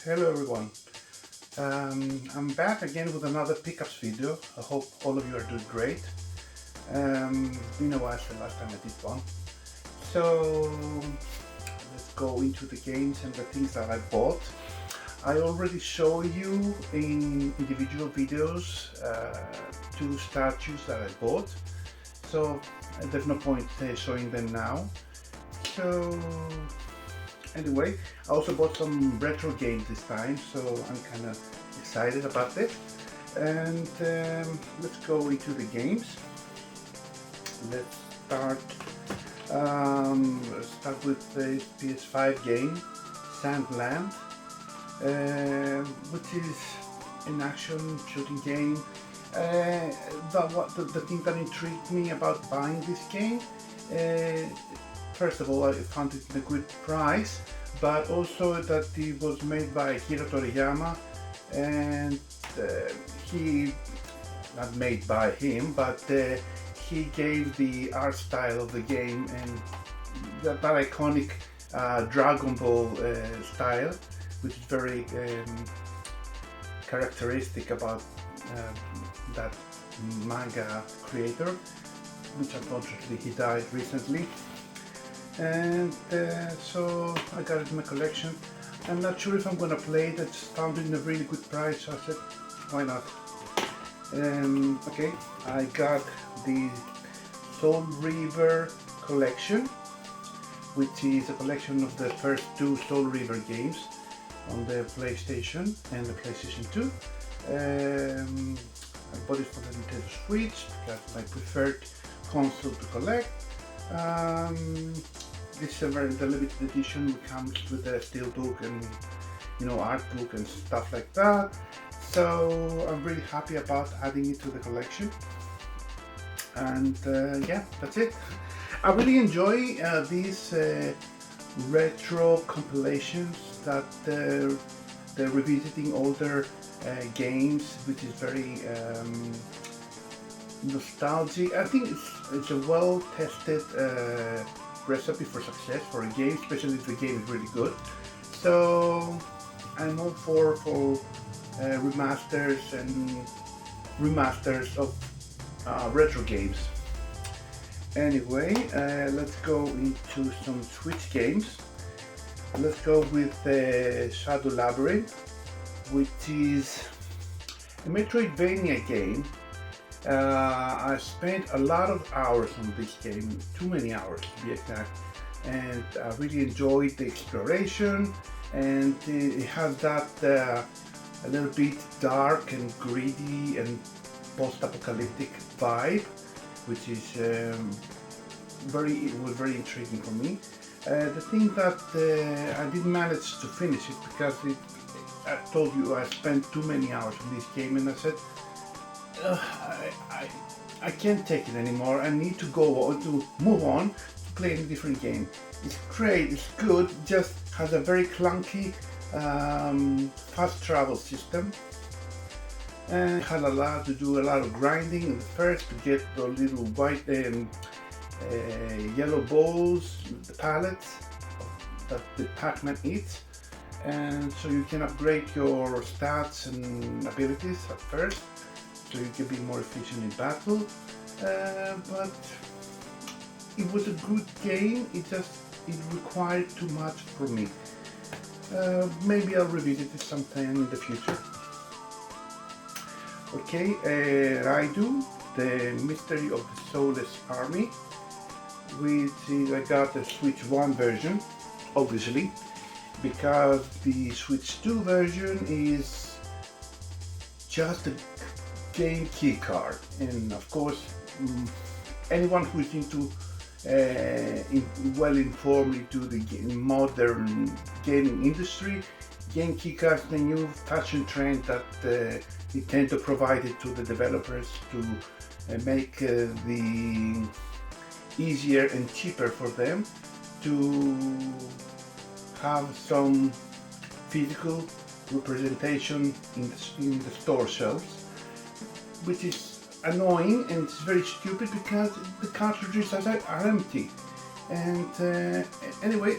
Hello everyone. I'm back again with another pickups video. I hope all of you are doing great. Been a while since the last time I did one. So let's go into the games and the things that I bought. I already showed you in individual videos two statues that I bought. So there's no point showing them now. So anyway, I also bought some retro games this time, so I'm kind of excited about it. And let's go into the games. Let's start with the PS5 game, Sandland, which is an action shooting game. The thing that intrigued me about buying this game, first of all, I found it in a good price, but also that it was made by Akira Toriyama, and not made by him, but he gave the art style of the game and that iconic Dragon Ball style, which is very characteristic about that manga creator, which unfortunately he died recently. And so I got it in my collection. I'm not sure if I'm gonna play it. I just found it in a really good price, so I said, why not? Okay, I got the Soul Reaver collection, which is a collection of the first two Soul Reaver games on the PlayStation and the PlayStation 2. I bought it for the Nintendo Switch because my preferred console to collect. This is a very limited edition. It comes with a steelbook and art book and stuff like that. So I'm really happy about adding it to the collection. And yeah, that's it. I really enjoy these retro compilations that they're revisiting older games, which is very nostalgic. I think it's a well-tested recipe for success for a game, especially if the game is really good. So I'm all for remasters of retro games. Anyway, let's go into some Switch games. Let's go with Shadow Labyrinth, which is a Metroidvania game. I spent a lot of hours on this game, too many hours to be exact, and I really enjoyed the exploration, and it has that a little bit dark and gritty and post-apocalyptic vibe, which is was very intriguing for me. The thing that I didn't manage to finish it because I told you I spent too many hours on this game, and I said, I can't take it anymore. I need to move on to play a different game. It's great, it's good, just has a very clunky fast travel system, and had to do a lot of grinding in the first to get the little white yellow balls, the pallets that the Pac-Man eats, and so you can upgrade your stats and abilities at first, so you can be more efficient in battle. But it was a good game. It required too much for me. Maybe I'll revisit it sometime in the future. Okay, Raidu, the Mystery of the Soulless Army, which is, I got the Switch 1 version, obviously, because the Switch 2 version is just a game key card, and of course anyone who is into well informed into the modern gaming industry, game key cards, the new fashion trend that Nintendo provided to the developers to make the easier and cheaper for them to have some physical representation in the store shelves, which is annoying and it's very stupid because the cartridges are empty. And anyway,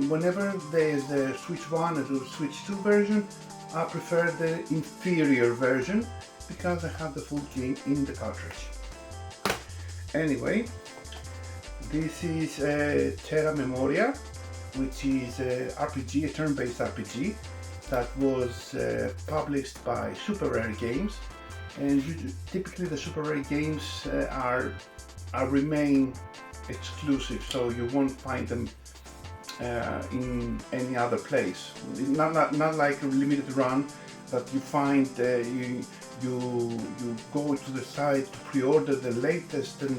whenever there's a Switch 1 or Switch 2 version, I prefer the inferior version because I have the full game in the cartridge. Anyway, this is Terra Memoria, which is a RPG, a turn-based RPG that was published by Super Rare Games, and typically the Super Rare Games remain exclusive, so you won't find them in any other place. Not like a limited run that you find you go to the site to pre-order the latest and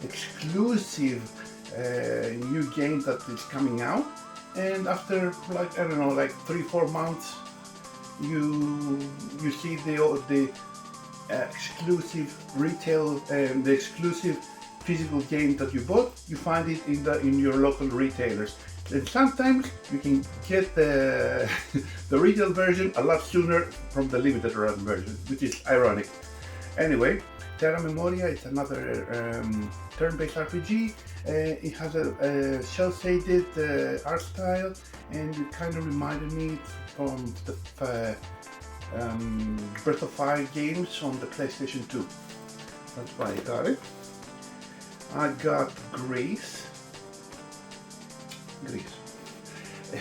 exclusive new game that is coming out, and after like I don't know, like 3-4 months, you see the exclusive retail and the exclusive physical game that you bought. You find it in your local retailers, and sometimes you can get the retail version a lot sooner from the limited run version, which is ironic. Anyway, Terra Memoria is another turn-based RPG. It has a cel-shaded art style, and it kind of reminded me from the Breath of Fire games on the PlayStation 2. That's why I got it. I got Greece.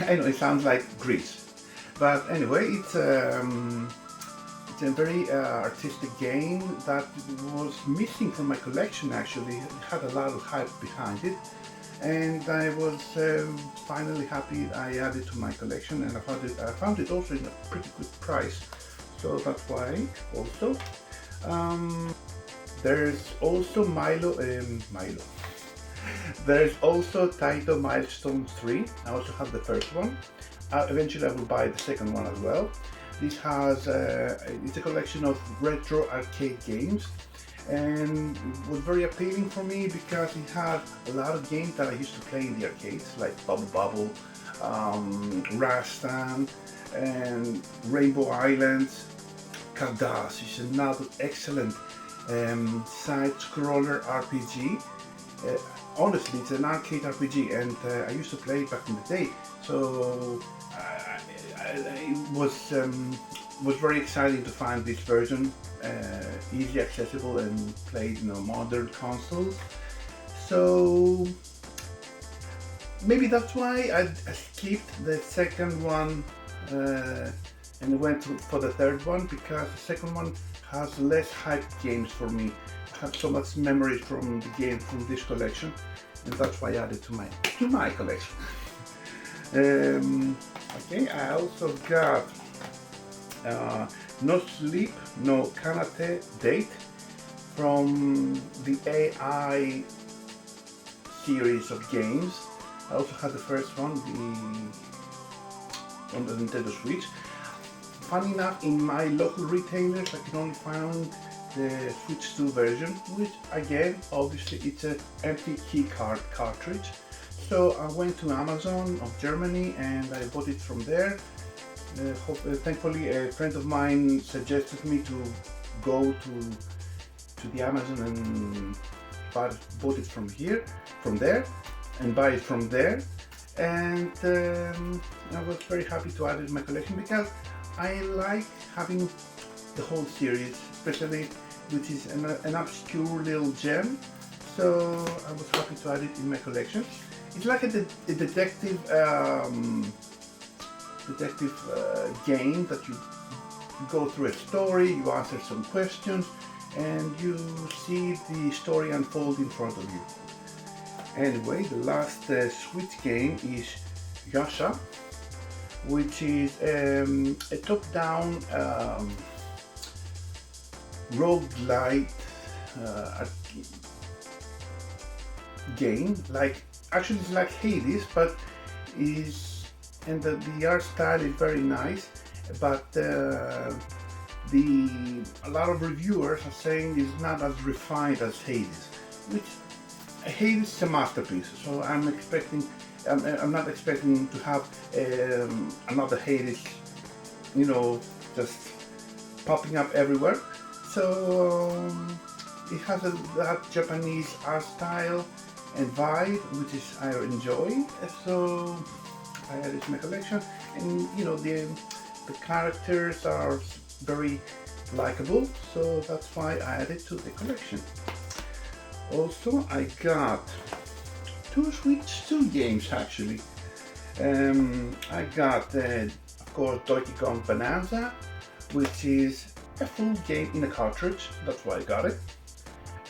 I know it sounds like Greece, but anyway, it's a very artistic game that was missing from my collection. Actually, it had a lot of hype behind it, and I was finally happy I added to my collection, and I found it also in a pretty good price, so that's why also. There's also There's also Taito Milestone 3. I also have the first one. Eventually I will buy the second one as well. This has it's a collection of retro arcade games, and it was very appealing for me because it had a lot of games that I used to play in the arcades, like Bubble Bobble, Rastan, and Rainbow Islands. Cardass is another excellent side-scroller RPG. Honestly, it's an arcade RPG, and I used to play it back in the day, so it was very exciting to find this version easily accessible and played on modern consoles. So maybe that's why I skipped the second one and went for the third one, because the second one has less hyped games for me. I have so much memories from the game from this collection, and that's why I added to my collection. Okay, I also got No Sleep, No Kanate Date from the AI series of games. I also had the first one, on the Nintendo Switch. Funny enough, in my local retailers I can only find the Switch 2 version, which again, obviously it's an empty keycard cartridge. So I went to Amazon of Germany and I bought it from there. Thankfully a friend of mine suggested me to go to the Amazon and bought it from there, and buy it from there. And I was very happy to add it to my collection because I like having the whole series, especially which is an obscure little gem. So I was happy to add it in my collection. It's like a detective game that you go through a story, you answer some questions, and you see the story unfold in front of you. Anyway, the last Switch game is Yasha, which is a top-down roguelite game. Actually, it's like Hades, but the art style is very nice. But a lot of reviewers are saying it's not as refined as Hades, which Hades is a masterpiece. So I'm not expecting to have another Hades, just popping up everywhere. So it has that Japanese art style, and vibe, which is I enjoy. So I added to my collection, and the characters are very likable, so that's why I added to the collection. Also, I got two Switch 2 games actually. I got, of course, Donkey Kong Bonanza, which is a full game in a cartridge. That's why I got it.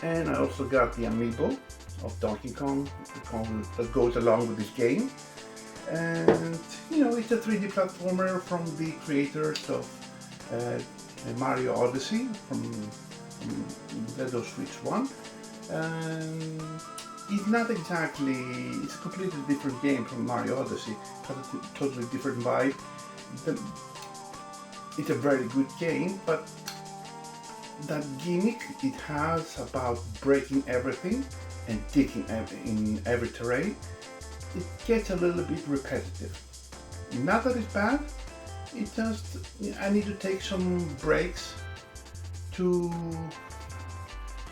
And I also got the amiibo of Donkey Kong that goes along with this game. And it's a 3D platformer from the creators of Mario Odyssey from Nintendo Switch 1. It's not exactly, it's a completely different game from Mario Odyssey. It has a totally different vibe. It's a very good game, but that gimmick it has about breaking everything and digging in every terrain, it gets a little bit repetitive. Not that it's bad, it just, I need to take some breaks to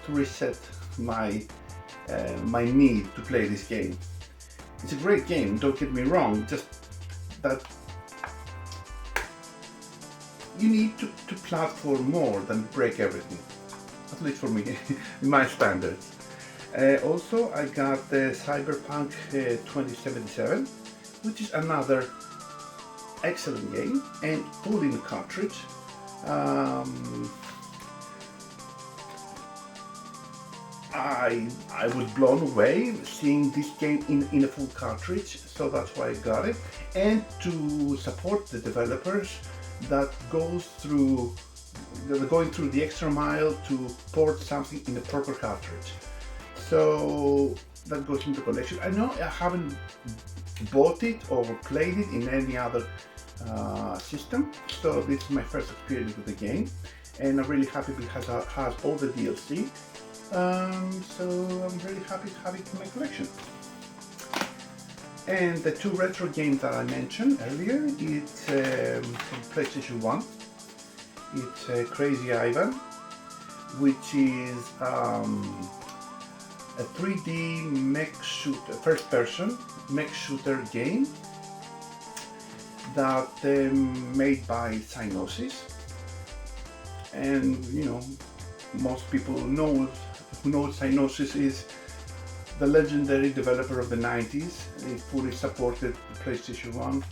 reset my need to play this game. It's a great game, don't get me wrong, just that you need to platform more than break everything, at least for me, in my standards. Also, I got the Cyberpunk 2077, which is another excellent game and full in cartridge. I was blown away seeing this game in a full cartridge, so that's why I got it. And to support the developers that going through the extra mile to port something in the proper cartridge. So that goes into collection. I know I haven't bought it or played it in any other system, so this is my first experience with the game, and I'm really happy because it has all the DLC. So I'm really happy to have it in my collection. And the two retro games that I mentioned earlier, it's from PlayStation 1. It's Crazy Ivan, which is a 3D mech shooter, first-person mech shooter game that made by Psygnosis. And most people who know Psygnosis is the legendary developer of the 90s. They fully supported the PlayStation 1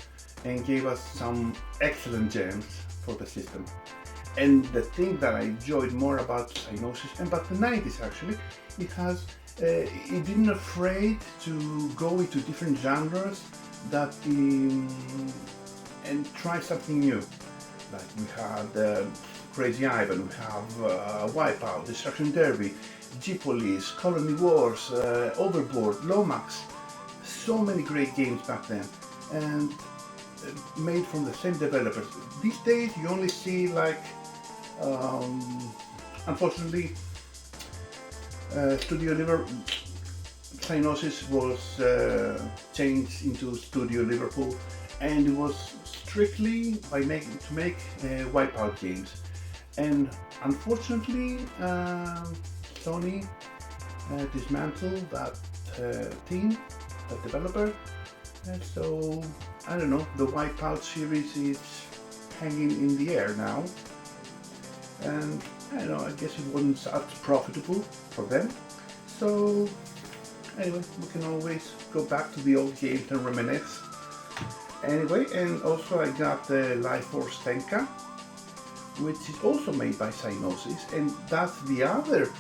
and gave us some excellent gems for the system. And the thing that I enjoyed more about Psygnosis and about the 90s actually, it didn't afraid to go into different genres and try something new. Like we had Crazy Ivan, we have Wipeout, Destruction Derby, G-Police, Colony Wars, Overboard, Lomax. So many great games back then, and made from the same developers. These days you only see like, unfortunately, Studio Liverpool, Psygnosis was changed into Studio Liverpool, and it was strictly to make Wipeout games. And unfortunately, Sony dismantled that team, that developer. And so I don't know. The Wipeout series is hanging in the air now, and I don't know. I guess it wasn't as profitable for them. So anyway, we can always go back to the old games and reminisce. Anyway, and also I got the Life Force Tenka, which is also made by Psygnosis, and that's the other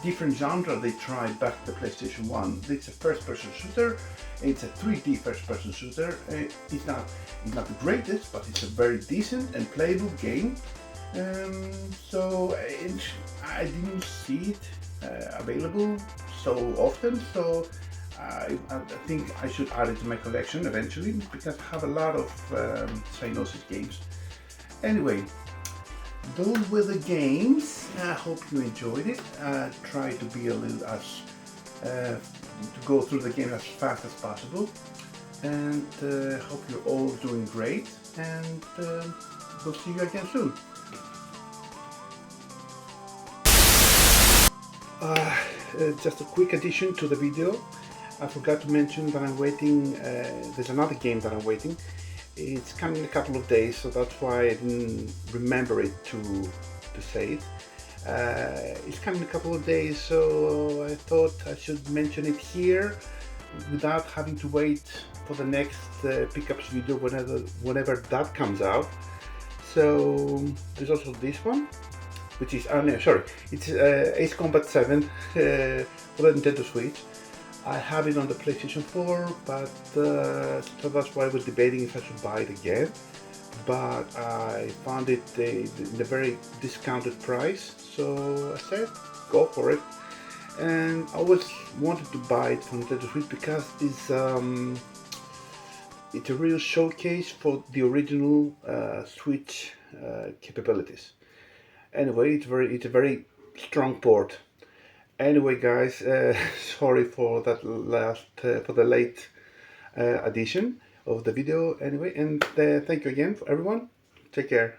different genre they tried back to the PlayStation 1. It's a first-person shooter, it's a 3D first-person shooter. It's not the greatest, but it's a very decent and playable game. So I didn't see it available so often, so I think I should add it to my collection eventually, because I have a lot of Psygnosis games. Anyway, those were the games. I hope you enjoyed it. Try to be a little to go through the game as fast as possible, and hope you're all doing great, and we'll see you again soon. just a quick addition to the video. I forgot to mention that I'm waiting, there's another game that I'm waiting. It's coming in a couple of days, so that's why I didn't remember it to say it. It's coming in a couple of days, so I thought I should mention it here without having to wait for the next pickups video whenever that comes out. So there's also this one, which is, oh no, sorry, it's Ace Combat 7 for the Nintendo Switch. I have it on the PlayStation 4, but so that's why I was debating if I should buy it again. But I found it in a very discounted price, so I said go for it. And I always wanted to buy it for Nintendo Switch because it's a real showcase for the original Switch capabilities. Anyway, it's a very strong port. Anyway, guys, sorry for that for the late addition of the video. Anyway, and thank you again for everyone. Take care.